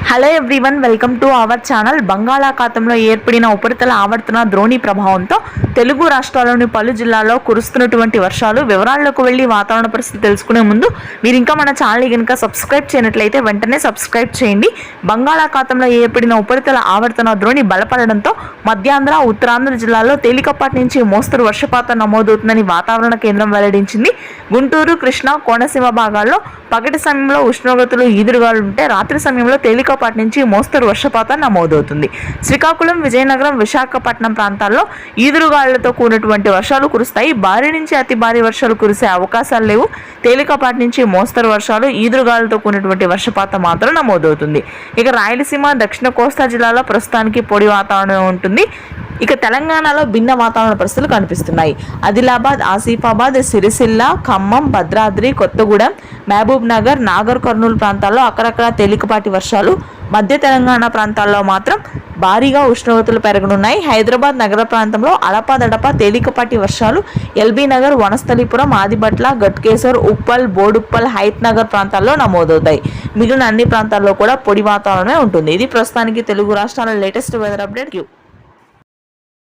Hello everyone, welcome to our channel. బంగాళాఖాతంలో ఏర్పడిన ఉపరితల ఆవర్తన ద్రోణి ప్రభావంతో తెలుగు రాష్ట్రాల్లోని పలు జిల్లాల్లో కురుస్తున్నటువంటి వర్షాలు వివరాల్లోకి వెళ్ళి వాతావరణ పరిస్థితి తెలుసుకునే ముందు మీరు ఇంకా మన ఛానల్ని కనుక సబ్స్క్రైబ్ చేయనట్లయితే వెంటనే సబ్స్క్రైబ్ చేయండి. బంగాళాఖాతంలో ఏర్పడిన ఉపరితల ఆవర్తన ద్రోణి బలపడడంతో మధ్యాంధ్ర, ఉత్తరాంధ్ర జిల్లాల్లో తేలికపాటి నుంచి మోస్తరు వర్షపాతం నమోదవుతుందని వాతావరణ కేంద్రం వెల్లడించింది. గుంటూరు, కృష్ణా, కోనసీమ భాగాల్లో పగటి సమయంలో ఉష్ణోగ్రతలు ఈదురుగాలుంటే రాత్రి సమయంలో తేలికపాటి నుంచి మోస్తరు వర్షపాతం నమోదవుతుంది. శ్రీకాకుళం, విజయనగరం, విశాఖపట్నం ప్రాంతాల్లో ఈదురుగాలులతో కూడినటువంటి వర్షాలు కురుస్తాయి. భారీ నుంచి అతి భారీ వర్షాలు కురిసే అవకాశాలు లేవు. తేలికపాటి నుంచి మోస్తరు వర్షాలు, ఈదురుగాలులతో కూడినటువంటి వర్షపాతం మాత్రం నమోదవుతుంది. ఇక రాయలసీమ, దక్షిణ కోస్తా జిల్లాలో ప్రస్తుతానికి పొడి వాతావరణం ఉంటుంది. ఇక తెలంగాణలో భిన్న వాతావరణ పరిస్థితులు కనిపిస్తున్నాయి. ఆదిలాబాద్, ఆసిఫాబాద్, సిరిసిల్ల, ఖమ్మం, భద్రాద్రి, కొత్తగూడెం, మహబూబ్ నగర్, నాగర్ కర్నూలు ప్రాంతాల్లో అక్కడక్కడ తేలికపాటి వర్షాలు, మధ్య తెలంగాణ ప్రాంతాల్లో మాత్రం భారీగా ఉష్ణోగ్రతలు పెరగనున్నాయి. హైదరాబాద్ నగర ప్రాంతంలో అడపాదడపా తేలికపాటి వర్షాలు, ఎల్బీ నగర్, వనస్థలిపురం, ఆదిబట్ల, గట్కేసర్, ఉప్పల్, బోడుప్పల్, హైత్ నగర్ ప్రాంతాల్లో నమోదవుతాయి. మిగిలిన అన్ని ప్రాంతాల్లో కూడా పొడి వాతావరణమే ఉంటుంది. ఇది ప్రస్తుతానికి తెలుగు రాష్ట్రాల లేటెస్ట్ వెదర్ అప్డేట్.